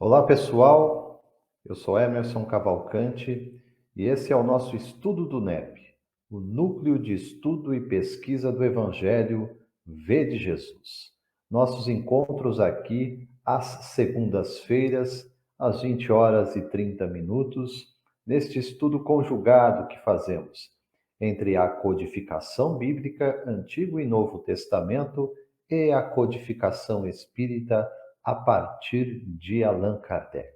Olá, pessoal. Eu sou Emerson Cavalcante e esse é o nosso estudo do NEP, o Núcleo de Estudo e Pesquisa do Evangelho V de Jesus. Nossos encontros aqui às segundas-feiras, às 20 horas e 30 minutos, neste estudo conjugado que fazemos entre a codificação bíblica, Antigo e Novo Testamento, e a codificação espírita a partir de Allan Kardec.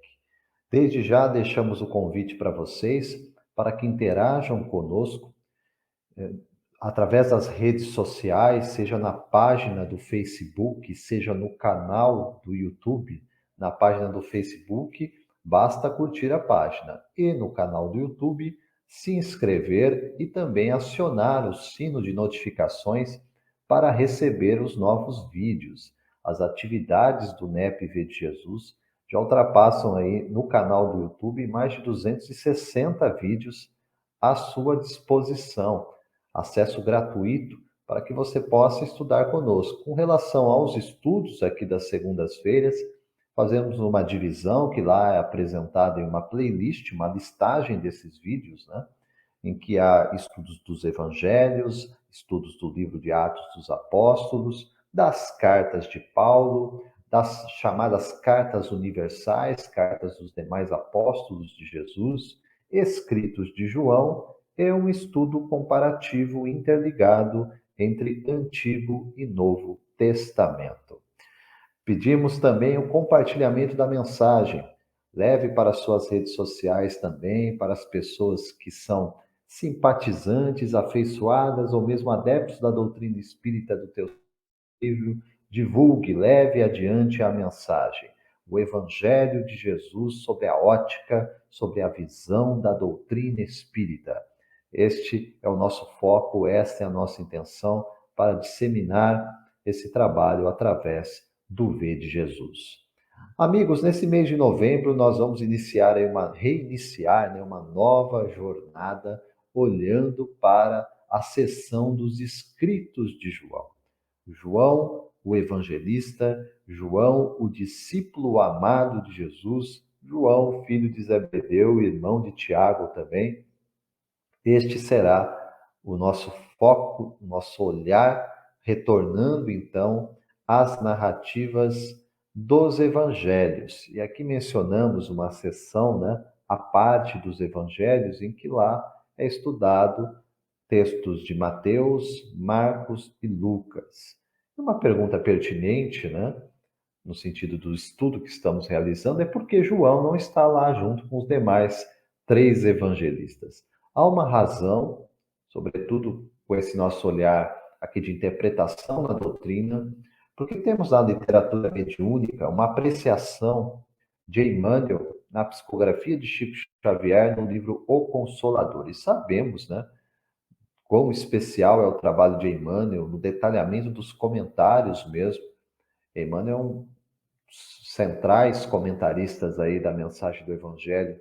Desde já deixamos o convite para vocês para que interajam conosco através das redes sociais, seja na página do Facebook, seja no canal do YouTube. Na página do Facebook, basta curtir a página e no canal do YouTube se inscrever e também acionar o sino de notificações para receber os novos vídeos. As atividades do NEP-V de Jesus já ultrapassam aí no canal do YouTube mais de 260 vídeos à sua disposição, acesso gratuito para que você possa estudar conosco. Com relação aos estudos aqui das segundas-feiras, fazemos uma divisão que lá é apresentada em uma playlist, uma listagem desses vídeos, né? Em que há estudos dos evangelhos, estudos do livro de Atos dos Apóstolos, das cartas de Paulo, das chamadas cartas universais, cartas dos demais apóstolos de Jesus, escritos de João, e um estudo comparativo interligado entre Antigo e Novo Testamento. Pedimos também o compartilhamento da mensagem. Leve para suas redes sociais também, para as pessoas que são simpatizantes, afeiçoadas ou mesmo adeptos da doutrina espírita do teu livro. Divulgue, leve adiante a mensagem. O Evangelho de Jesus sob a ótica, sob a visão da doutrina espírita. Este é o nosso foco, esta é a nossa intenção para disseminar esse trabalho através do V de Jesus. Amigos, nesse mês de novembro nós vamos reiniciar, uma nova jornada olhando para a sessão dos escritos de João. João, o evangelista, João, o discípulo amado de Jesus, João, filho de Zebedeu, irmão de Tiago também. Este será o nosso foco, o nosso olhar, retornando então às narrativas dos evangelhos. E aqui mencionamos uma seção, né, a parte dos evangelhos, em que lá é estudado textos de Mateus, Marcos e Lucas. Uma pergunta pertinente, né, no sentido do estudo que estamos realizando, é por que João não está lá junto com os demais três evangelistas. Há uma razão, sobretudo com esse nosso olhar aqui de interpretação na doutrina, porque temos na literatura mediúnica uma apreciação de Emmanuel na psicografia de Chico Xavier no livro O Consolador. E sabemos, né, quão especial é o trabalho de Emmanuel no detalhamento dos comentários mesmo. Emmanuel é um centrais comentaristas aí da mensagem do Evangelho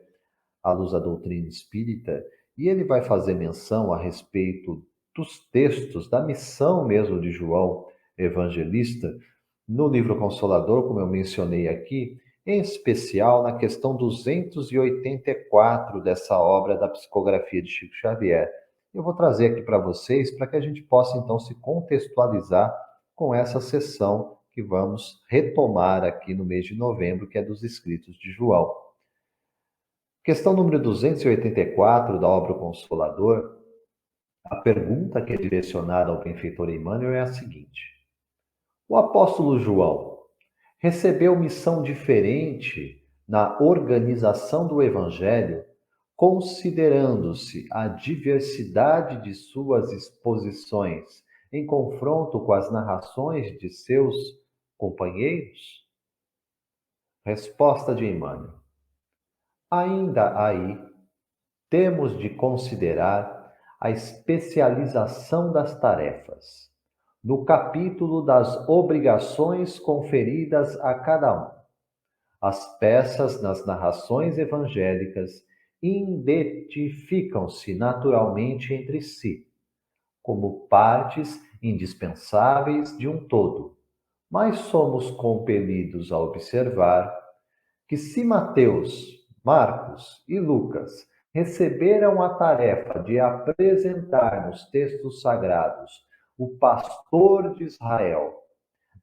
à luz da doutrina espírita, e ele vai fazer menção a respeito dos textos, da missão mesmo de João Evangelista, no livro Consolador, como eu mencionei aqui, em especial na questão 284 dessa obra da psicografia de Chico Xavier. Eu vou trazer aqui para vocês para que a gente possa então se contextualizar com essa sessão que vamos retomar aqui no mês de novembro, que é dos escritos de João. Questão número 284 da obra O Consolador, a pergunta que é direcionada ao benfeitor Emmanuel é a seguinte: o apóstolo João recebeu missão diferente na organização do Evangelho, considerando-se a diversidade de suas exposições em confronto com as narrações de seus companheiros? Resposta de Emmanuel: ainda aí temos de considerar a especialização das tarefas, no capítulo das obrigações conferidas a cada um. As peças nas narrações evangélicas identificam-se naturalmente entre si, como partes indispensáveis de um todo, mas somos compelidos a observar que se Mateus, Marcos e Lucas receberam a tarefa de apresentar nos textos sagrados o pastor de Israel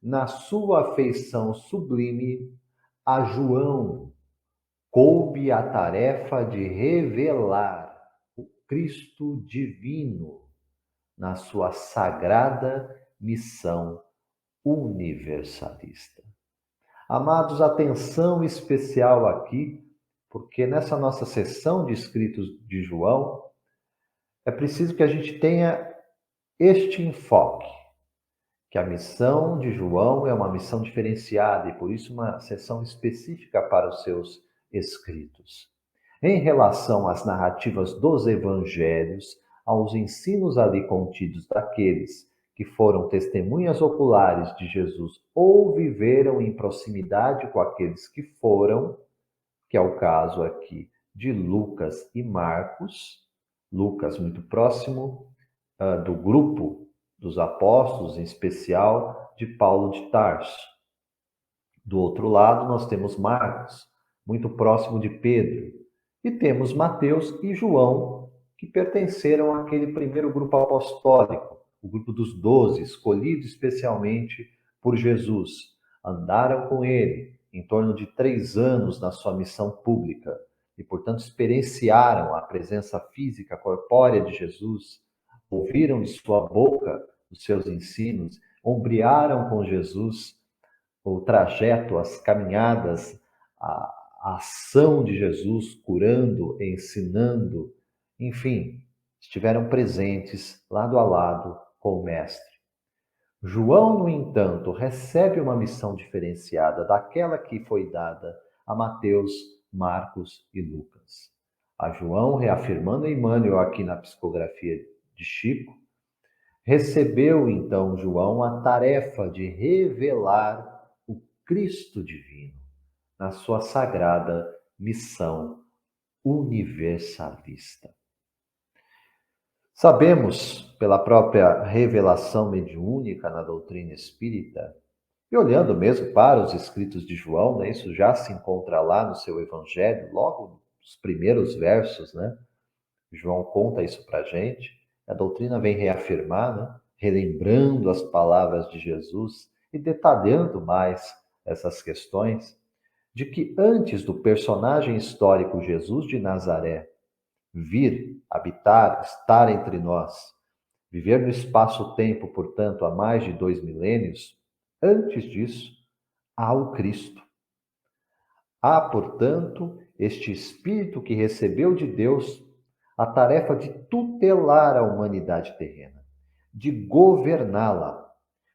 na sua feição sublime, a João coube a tarefa de revelar o Cristo divino na sua sagrada missão universalista. Amados, atenção especial aqui, porque nessa nossa sessão de escritos de João, é preciso que a gente tenha este enfoque, que a missão de João é uma missão diferenciada e por isso uma sessão específica para os seus escritos. Em relação às narrativas dos evangelhos, aos ensinos ali contidos daqueles que foram testemunhas oculares de Jesus ou viveram em proximidade com aqueles que foram, que é o caso aqui de Lucas e Marcos, Lucas muito próximo do grupo dos apóstolos, em especial de Paulo de Tarso. Do outro lado, nós temos Marcos, muito próximo de Pedro, e temos Mateus e João, que pertenceram àquele primeiro grupo apostólico, o grupo dos 12, escolhido especialmente por Jesus. Andaram com ele em torno de 3 anos na sua missão pública e, portanto, experienciaram a presença física, corpórea de Jesus, ouviram de sua boca os seus ensinos, ombrearam com Jesus o trajeto, as caminhadas, a ação de Jesus curando, ensinando, enfim, estiveram presentes lado a lado com o Mestre. João, no entanto, recebe uma missão diferenciada daquela que foi dada a Mateus, Marcos e Lucas. A João, reafirmando Emmanuel aqui na psicografia de Chico, recebeu então João a tarefa de revelar o Cristo divino na sua sagrada missão universalista. Sabemos, pela própria revelação mediúnica na doutrina espírita, e olhando mesmo para os escritos de João, né, isso já se encontra lá no seu evangelho, logo nos primeiros versos, né? João conta isso para a gente. A doutrina vem reafirmar, né, relembrando as palavras de Jesus e detalhando mais essas questões, de que antes do personagem histórico Jesus de Nazaré vir, habitar, estar entre nós, viver no espaço-tempo, portanto, há mais de 2 milênios, antes disso, há o Cristo. Há, portanto, este Espírito que recebeu de Deus a tarefa de tutelar a humanidade terrena, de governá-la,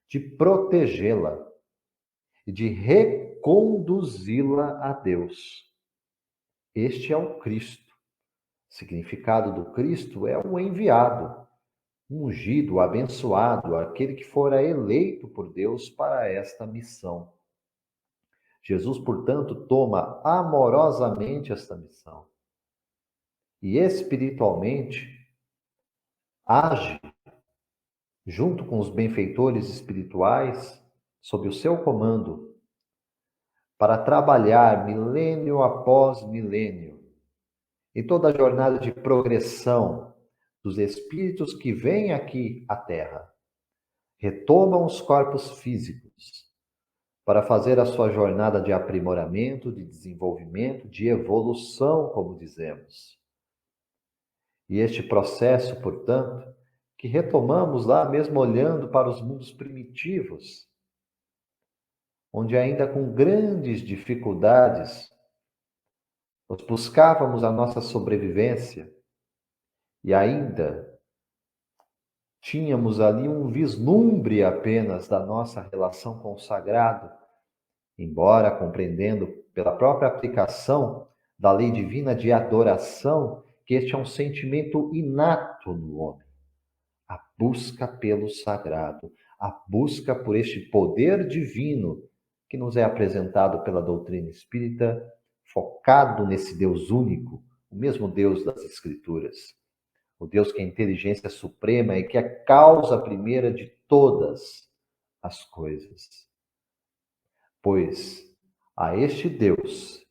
de protegê-la e de reconduzi-la a Deus. Este é o Cristo. O significado do Cristo é o enviado, ungido, abençoado, aquele que fora eleito por Deus para esta missão. Jesus, portanto, toma amorosamente esta missão e espiritualmente age junto com os benfeitores espirituais sob o seu comando para trabalhar milênio após milênio em toda a jornada de progressão dos espíritos que vêm aqui à Terra, retomam os corpos físicos para fazer a sua jornada de aprimoramento, de desenvolvimento, de evolução, como dizemos. E este processo, portanto, que retomamos lá mesmo olhando para os mundos primitivos, onde ainda com grandes dificuldades nós buscávamos a nossa sobrevivência e ainda tínhamos ali um vislumbre apenas da nossa relação com o sagrado, embora compreendendo pela própria aplicação da lei divina de adoração que este é um sentimento inato no homem. A busca pelo sagrado, a busca por este poder divino que nos é apresentado pela doutrina espírita, focado nesse Deus único, o mesmo Deus das Escrituras. O Deus que é a inteligência suprema e que é a causa primeira de todas as coisas. Pois a este Deus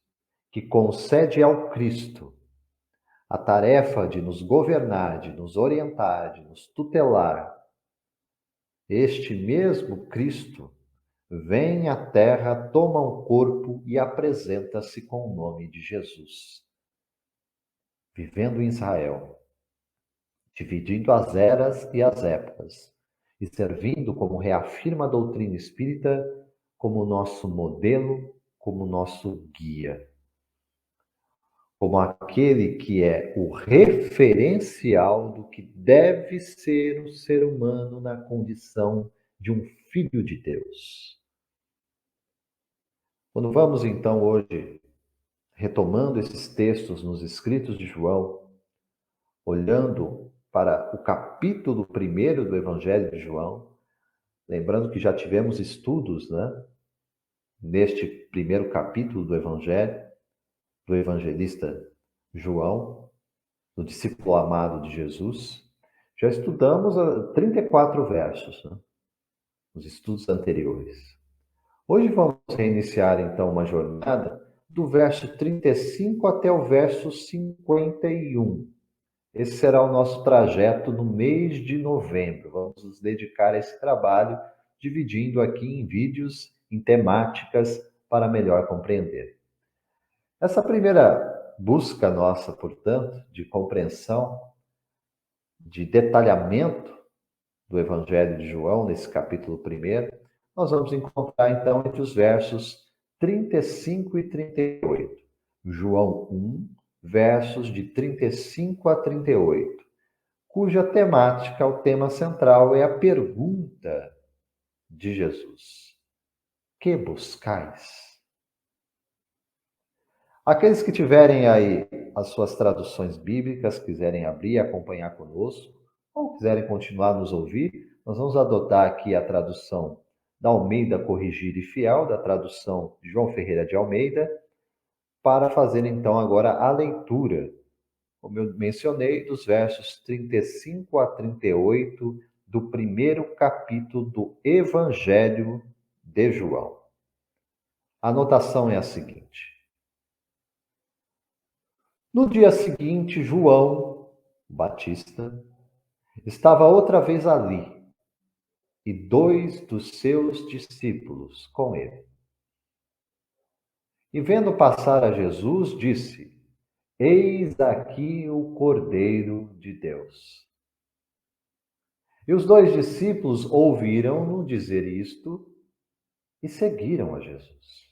que concede ao Cristo a tarefa de nos governar, de nos orientar, de nos tutelar, este mesmo Cristo vem à terra, toma um corpo e apresenta-se com o nome de Jesus. Vivendo em Israel, dividindo as eras e as épocas, e servindo, como reafirma a doutrina espírita, como nosso modelo, como nosso guia, como aquele que é o referencial do que deve ser o ser humano na condição de um filho de Deus. Quando vamos então hoje, retomando esses textos nos escritos de João, olhando para o capítulo 1 do Evangelho de João, lembrando que já tivemos estudos, né, neste primeiro capítulo do Evangelho, do evangelista João, do discípulo amado de Jesus, já estudamos 34 versos, né, nos estudos anteriores. Hoje vamos reiniciar então uma jornada do verso 35 até o verso 51. Esse será o nosso trajeto no mês de novembro. Vamos nos dedicar a esse trabalho, dividindo aqui em vídeos, em temáticas, para melhor compreender. Essa primeira busca nossa, portanto, de compreensão, de detalhamento do Evangelho de João, nesse capítulo 1, nós vamos encontrar então entre os versos 35 e 38. João 1, versos de 35 a 38. Cuja temática, o tema central, é a pergunta de Jesus: que buscais? Aqueles que tiverem aí as suas traduções bíblicas, quiserem abrir e acompanhar conosco, ou quiserem continuar a nos ouvir, nós vamos adotar aqui a tradução da Almeida Corrigida e Fiel, da tradução de João Ferreira de Almeida, para fazer então agora a leitura, como eu mencionei, dos versos 35 a 38 do primeiro capítulo do Evangelho de João. A anotação é a seguinte: no dia seguinte, João Batista estava outra vez ali, e 2 dos seus discípulos com ele. E vendo passar a Jesus, disse: Eis aqui o Cordeiro de Deus. E os 2 discípulos ouviram-no dizer isto e seguiram a Jesus.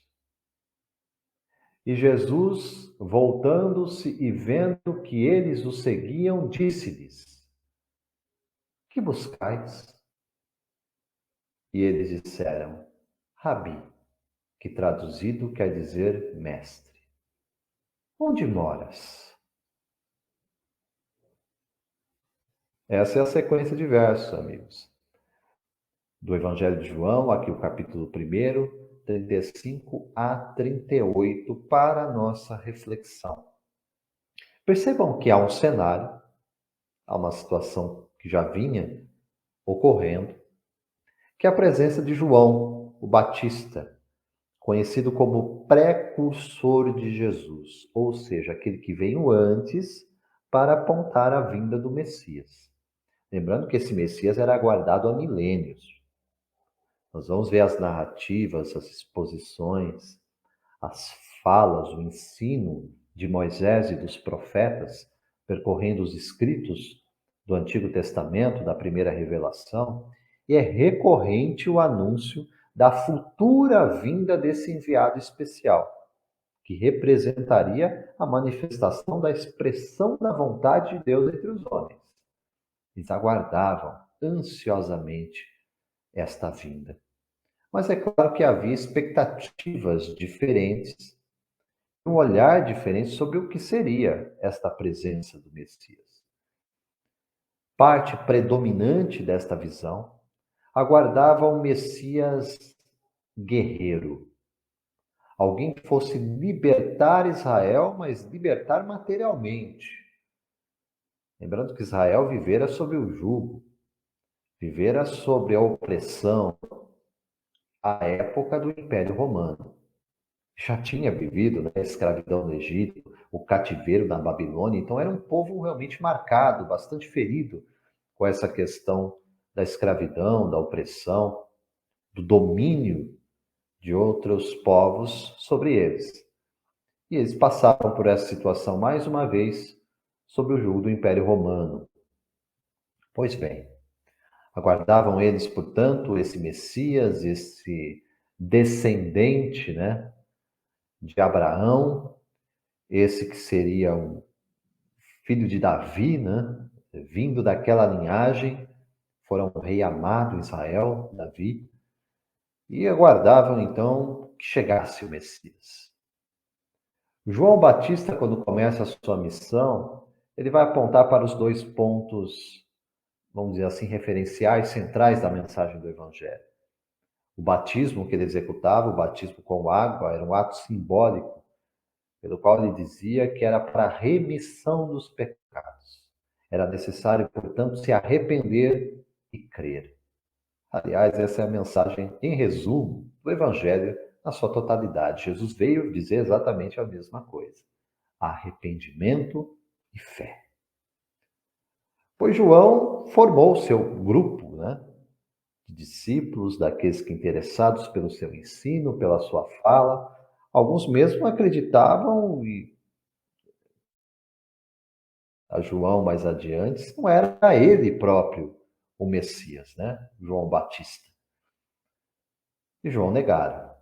E Jesus, voltando-se e vendo que eles o seguiam, disse-lhes: Que buscais? E eles disseram: Rabi, que traduzido quer dizer mestre. Onde moras? Essa é a sequência de versos, amigos, do Evangelho de João, aqui o capítulo 1, 35 a 38, para a nossa reflexão. Percebam que há um cenário, há uma situação que já vinha ocorrendo, que é a presença de João, o Batista, conhecido como precursor de Jesus, ou seja, aquele que veio antes para apontar a vinda do Messias. Lembrando que esse Messias era aguardado há milênios. Nós vamos ver as narrativas, as exposições, as falas, o ensino de Moisés e dos profetas, percorrendo os escritos do Antigo Testamento, da primeira revelação, e é recorrente o anúncio da futura vinda desse enviado especial, que representaria a manifestação da expressão da vontade de Deus entre os homens. Eles aguardavam ansiosamente esta vinda. Mas é claro que havia expectativas diferentes, um olhar diferente sobre o que seria esta presença do Messias. Parte predominante desta visão aguardava um Messias guerreiro, alguém que fosse libertar Israel, mas libertar materialmente. Lembrando que Israel vivera sob o jugo, vivera sobre a opressão, a época do Império Romano. já tinha vivido, né, a escravidão no Egito, o cativeiro na Babilônia, então era um povo realmente marcado, bastante ferido com essa questão da escravidão, da opressão, do domínio de outros povos sobre eles. E eles passaram por essa situação mais uma vez sob o jugo do Império Romano. Pois bem, aguardavam eles, portanto, esse Messias, esse descendente, né, de Abraão, esse que seria um filho de Davi, né, vindo daquela linhagem, fora um rei amado em Israel, Davi, e aguardavam então que chegasse o Messias. João Batista, quando começa a sua missão, ele vai apontar para os dois pontos, vamos dizer assim, referenciais centrais da mensagem do Evangelho. O batismo que ele executava, o batismo com água, era um ato simbólico, pelo qual ele dizia que era para a remissão dos pecados. Era necessário, portanto, se arrepender e crer. Aliás, essa é a mensagem, em resumo, do Evangelho na sua totalidade. Jesus veio dizer exatamente a mesma coisa: arrependimento e fé. Pois João formou seu grupo, né, de discípulos, daqueles que interessados pelo seu ensino, pela sua fala. Alguns mesmo acreditavam e a João mais adiante, não era ele próprio o Messias, né? João Batista. E João negara.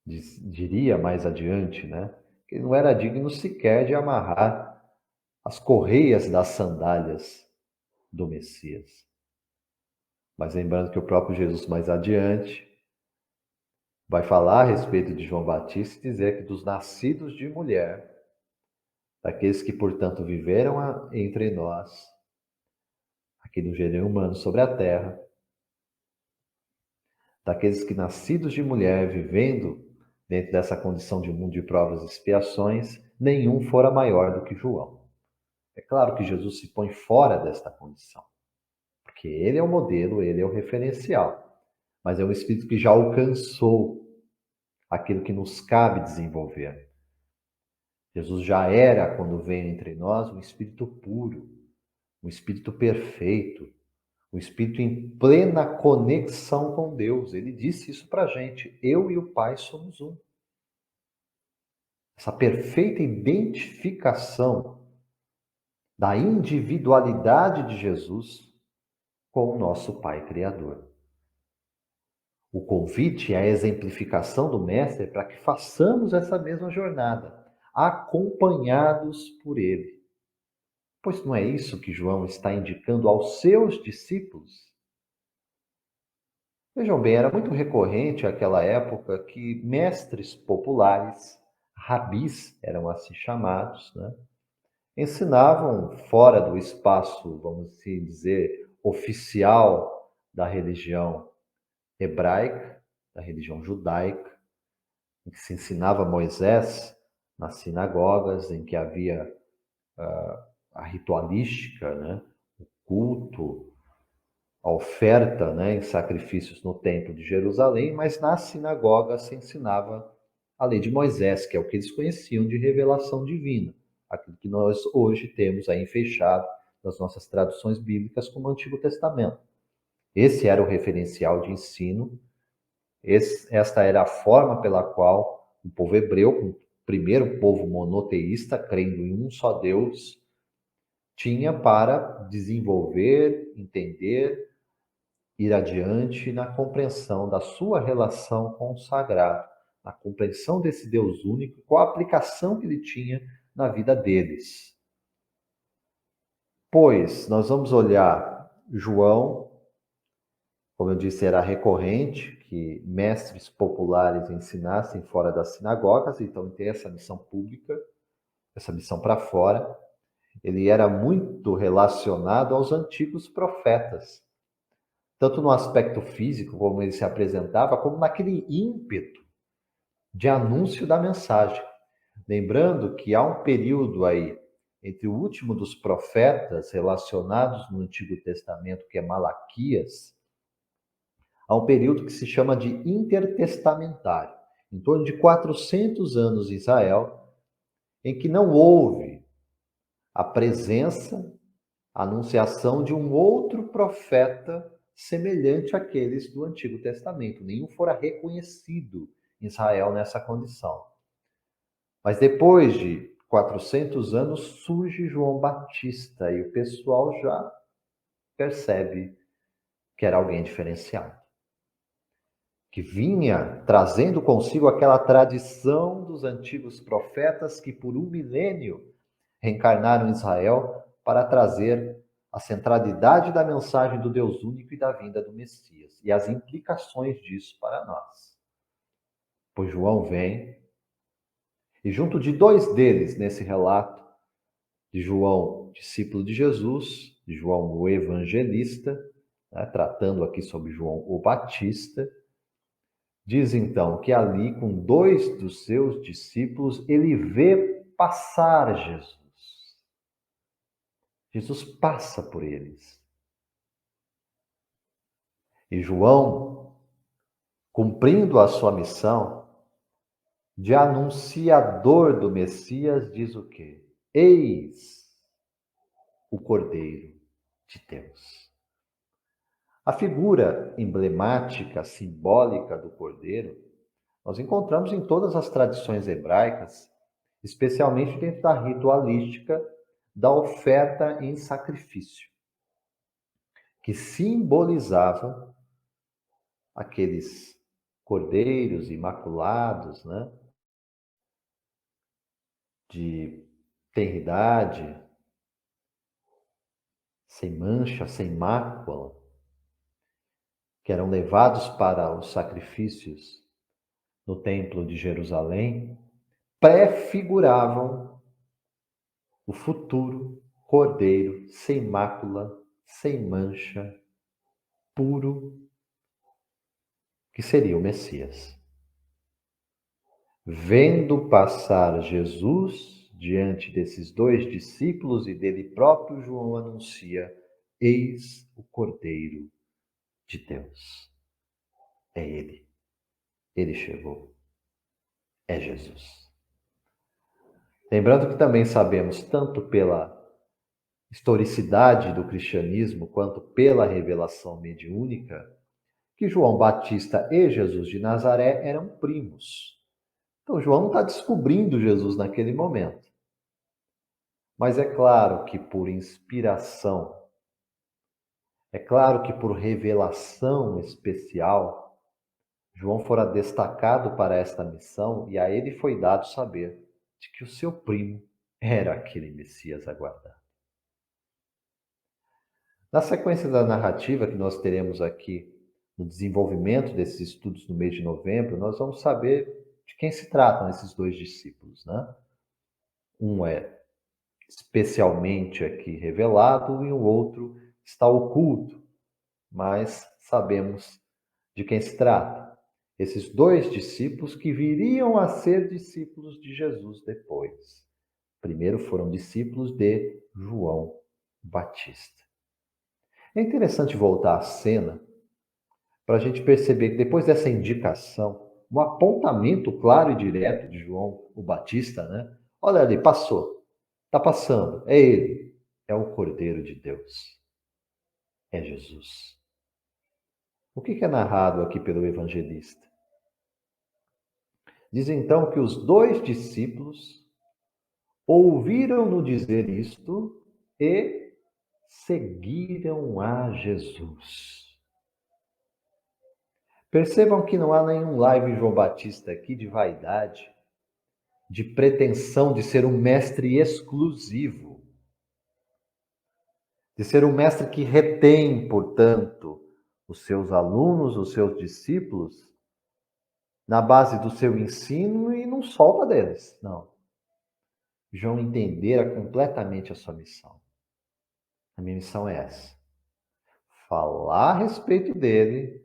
Diria mais adiante, né? Que ele não era digno sequer de amarrar as correias das sandálias do Messias. Mas lembrando que o próprio Jesus mais adiante vai falar a respeito de João Batista e dizer que dos nascidos de mulher, daqueles que, portanto, viveram entre nós, aqui no gênero humano sobre a terra, daqueles que nascidos de mulher, vivendo dentro dessa condição de mundo de provas e expiações, nenhum fora maior do que João. É claro que Jesus se põe fora desta condição, porque ele é o modelo, ele é o referencial, mas é um espírito que já alcançou aquilo que nos cabe desenvolver. Jesus já era, quando veio entre nós, um espírito puro, um espírito perfeito, um espírito em plena conexão com Deus. Ele disse isso para a gente: eu e o Pai somos um. Essa perfeita identificação da individualidade de Jesus com o nosso Pai Criador. O convite é a exemplificação do Mestre para que façamos essa mesma jornada, acompanhados por Ele. Pois não é isso que João está indicando aos seus discípulos? Vejam bem, era muito recorrente àquela época que mestres populares, rabis eram assim chamados, né, ensinavam fora do espaço, vamos assim dizer, oficial da religião hebraica, da religião judaica, em que se ensinava Moisés nas sinagogas, em que havia a ritualística, né, o culto, a oferta, né, em sacrifícios no templo de Jerusalém, mas na sinagoga se ensinava a lei de Moisés, que é o que eles conheciam de revelação divina, aquilo que nós hoje temos aí fechado nas nossas traduções bíblicas como Antigo Testamento. Esse era o referencial de ensino, esta era a forma pela qual o povo hebreu, o primeiro povo monoteísta, crendo em um só Deus, tinha para desenvolver, entender, ir adiante na compreensão da sua relação com o sagrado, na compreensão desse Deus único, qual a aplicação que ele tinha na vida deles. Pois nós vamos olhar João, como eu disse, era recorrente que mestres populares ensinassem fora das sinagogas, então ele tem essa missão pública, essa missão para fora. Ele era muito relacionado aos antigos profetas, tanto no aspecto físico, como ele se apresentava, como naquele ímpeto de anúncio da mensagem. Lembrando que há um período aí entre o último dos profetas relacionados no Antigo Testamento, que é Malaquias, há um período que se chama de intertestamentário. em torno de 400 anos em Israel, em que não houve a presença, a anunciação de um outro profeta semelhante àqueles do Antigo Testamento. Nenhum fora reconhecido em Israel nessa condição. Mas depois de 400 anos surge João Batista e o pessoal já percebe que era alguém diferenciado, que vinha trazendo consigo aquela tradição dos antigos profetas que por um milênio reencarnaram em Israel para trazer a centralidade da mensagem do Deus único e da vinda do Messias e as implicações disso para nós. Pois João vem e junto de dois deles nesse relato, de João, discípulo de Jesus, de João o Evangelista, né, tratando aqui sobre João o Batista, diz então que ali, com dois dos seus discípulos, ele vê passar Jesus. Jesus passa por eles. E João, cumprindo a sua missão de anunciador do Messias, diz o quê? Eis o Cordeiro de Deus. A figura emblemática, simbólica do Cordeiro, nós encontramos em todas as tradições hebraicas, especialmente dentro da ritualística da oferta em sacrifício, que simbolizava aqueles cordeiros imaculados, né, de tenridade, sem mancha, sem mácula, que eram levados para os sacrifícios no Templo de Jerusalém, prefiguravam o futuro Cordeiro sem mácula, sem mancha, puro, que seria o Messias. Vendo passar Jesus diante desses dois discípulos e dele próprio, João anuncia: eis o Cordeiro de Deus. É ele. Ele chegou. É Jesus. Lembrando que também sabemos, tanto pela historicidade do cristianismo quanto pela revelação mediúnica, que João Batista e Jesus de Nazaré eram primos. Então, João não está descobrindo Jesus naquele momento. Mas é claro que por inspiração, é claro que por revelação especial, João fora destacado para esta missão e a ele foi dado saber de que o seu primo era aquele Messias aguardado. Na sequência da narrativa que nós teremos aqui no desenvolvimento desses estudos no mês de novembro, nós vamos saber de quem se tratam esses dois discípulos, né? Um é especialmente aqui revelado e o outro está oculto, mas sabemos de quem se trata. Esses dois discípulos que viriam a ser discípulos de Jesus depois. Primeiro foram discípulos de João Batista. É interessante voltar à cena para a gente perceber que depois dessa indicação, um apontamento claro e direto de João o Batista, né? Olha ali, passou, está passando, é ele, é o Cordeiro de Deus, é Jesus. O que é narrado aqui pelo evangelista? Diz então que os dois discípulos ouviram-no dizer isto e seguiram a Jesus. Percebam que não há nenhum live João Batista aqui de vaidade, de pretensão de ser um mestre exclusivo, de ser um mestre que retém, portanto, os seus alunos, os seus discípulos, na base do seu ensino e não solta deles. Não. João entendera completamente a sua missão. A minha missão é essa: falar a respeito dele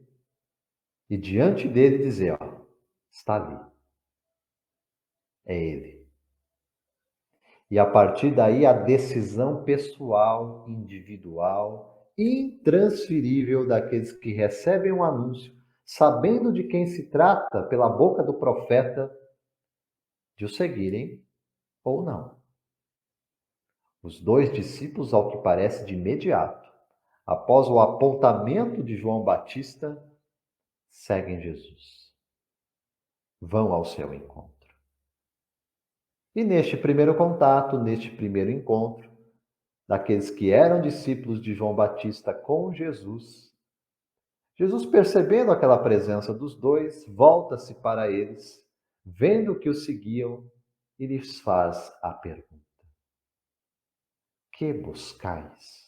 e diante dele dizer, ó, está ali. É ele. E a partir daí a decisão pessoal, individual, intransferível daqueles que recebem um anúncio, sabendo de quem se trata pela boca do profeta, de o seguirem ou não. Os dois discípulos, ao que parece de imediato, após o apontamento de João Batista, seguem Jesus. Vão ao seu encontro. E neste primeiro contato, neste primeiro encontro, daqueles que eram discípulos de João Batista com Jesus, Jesus, percebendo aquela presença dos dois, volta-se para eles, vendo que os seguiam, e lhes faz a pergunta: que buscais?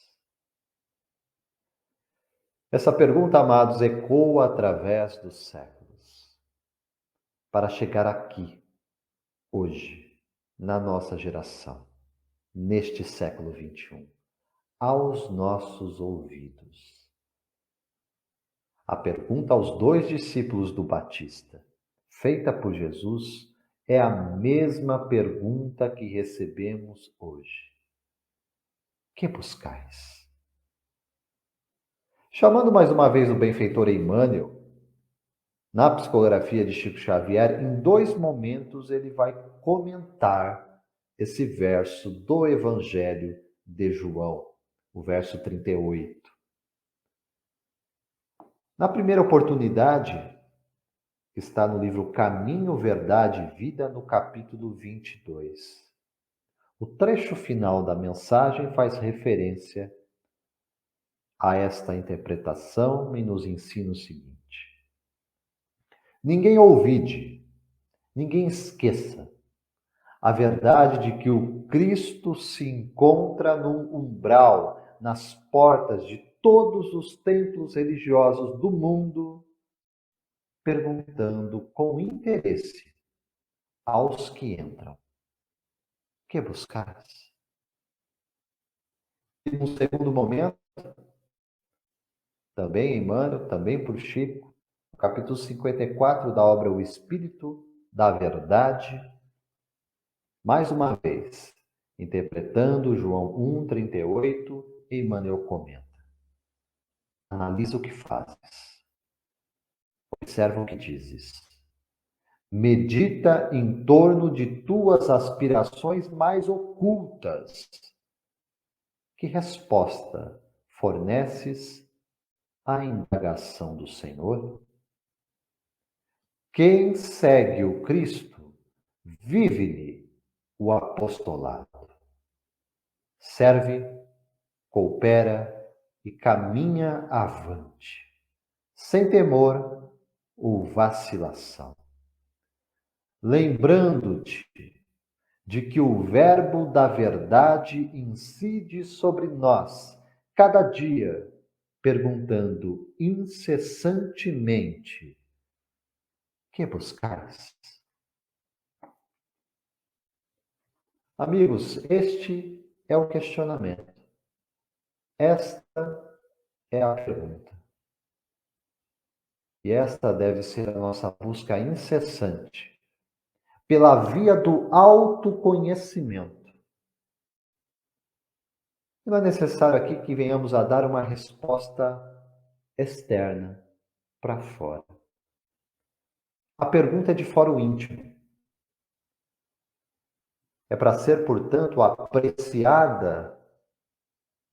Essa pergunta, amados, ecoa através dos séculos, para chegar aqui, hoje, na nossa geração, neste século XXI, aos nossos ouvidos. A pergunta aos dois discípulos do Batista, feita por Jesus, é a mesma pergunta que recebemos hoje. Que buscais? Chamando mais uma vez o benfeitor Emmanuel, na psicografia de Chico Xavier, em dois momentos ele vai comentar esse verso do Evangelho de João, o verso 38. Na primeira oportunidade, que está no livro Caminho, Verdade e Vida, no capítulo 22. O trecho final da mensagem faz referência a esta interpretação e nos ensina o seguinte: ninguém ouvide, ninguém esqueça a verdade de que o Cristo se encontra no umbral, nas portas de todos os templos religiosos do mundo, perguntando com interesse aos que entram: que buscares? E no segundo momento, também Emmanuel, também por Chico, no capítulo 54 da obra O Espírito da Verdade, mais uma vez, interpretando João 1,38, Emmanuel comenta: analisa o que fazes, observa o que dizes, medita em torno de tuas aspirações mais ocultas. Que resposta forneces à indagação do Senhor? Quem segue o Cristo, vive-lhe o apostolado. Serve, coopera e caminha avante, sem temor ou vacilação. Lembrando-te de que o Verbo da verdade incide sobre nós, cada dia, perguntando incessantemente: que buscais? Amigos, este é o questionamento. Esta é a pergunta. E esta deve ser a nossa busca incessante, pela via do autoconhecimento. Não é necessário aqui que venhamos a dar uma resposta externa, para fora. A pergunta é de fora o íntimo. É para ser, portanto, apreciada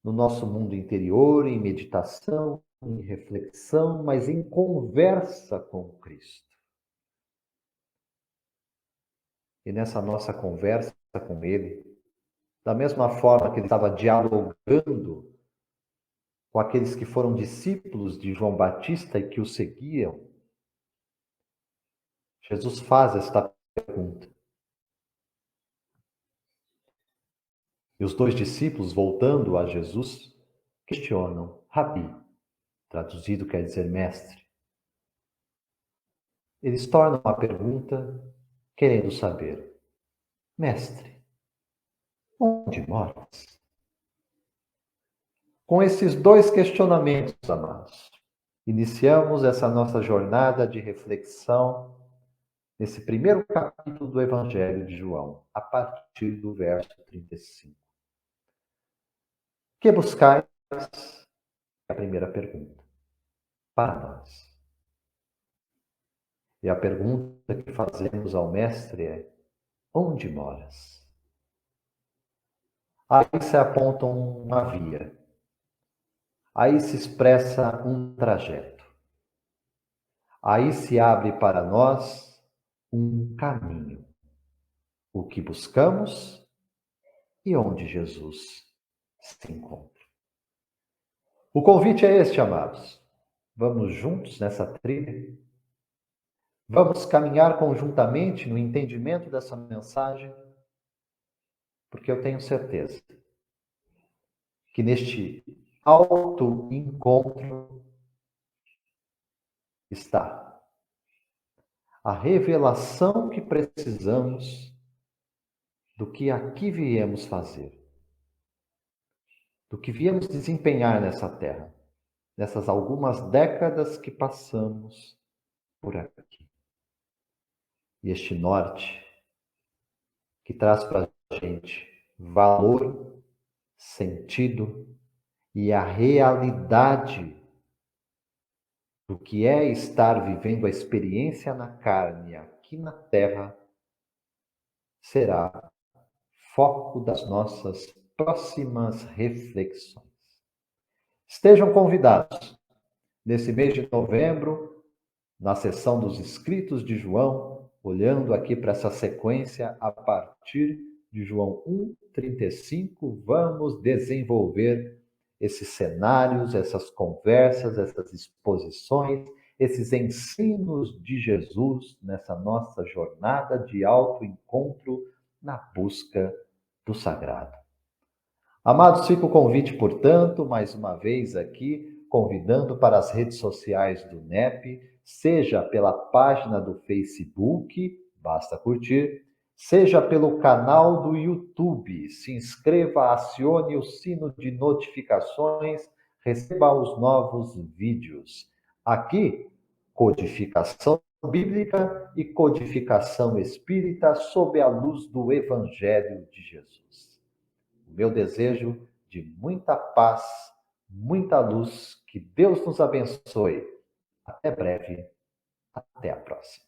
no nosso mundo interior, em meditação, em reflexão, mas em conversa com Cristo. E nessa nossa conversa com Ele, da mesma forma que Ele estava dialogando com aqueles que foram discípulos de João Batista e que o seguiam, Jesus faz esta pergunta. E os dois discípulos, voltando a Jesus, questionam: Rabi, traduzido quer dizer mestre. Eles tornam a pergunta querendo saber: mestre, onde moras? Com esses dois questionamentos, amados, iniciamos essa nossa jornada de reflexão nesse primeiro capítulo do Evangelho de João, a partir do verso 35. Que buscais? É a primeira pergunta para nós. E a pergunta que fazemos ao Mestre é: onde moras? Aí se aponta uma via, aí se expressa um trajeto, aí se abre para nós um caminho, o que buscamos e onde Jesus se encontra. O convite é este, amados. Vamos juntos nessa trilha? Vamos caminhar conjuntamente no entendimento dessa mensagem? Porque eu tenho certeza que neste auto-encontro está a revelação que precisamos do que aqui viemos fazer, do que viemos desempenhar nessa terra, nessas algumas décadas que passamos por aqui. E este norte que traz para a gente valor, sentido e a realidade do que é estar vivendo a experiência na carne aqui na terra, será foco das nossas próximas reflexões. Estejam convidados nesse mês de novembro, na sessão dos escritos de João, olhando aqui para essa sequência a partir de João 1:35, vamos desenvolver esses cenários, essas conversas, essas exposições, esses ensinos de Jesus nessa nossa jornada de autoencontro na busca do sagrado. Amados, fica o convite, portanto, mais uma vez aqui, convidando para as redes sociais do NEP, seja pela página do Facebook, basta curtir, seja pelo canal do YouTube. Se inscreva, acione o sino de notificações, receba os novos vídeos. Aqui, codificação bíblica e codificação espírita sob a luz do Evangelho de Jesus. O meu desejo de muita paz, muita luz, que Deus nos abençoe. Até breve, até a próxima.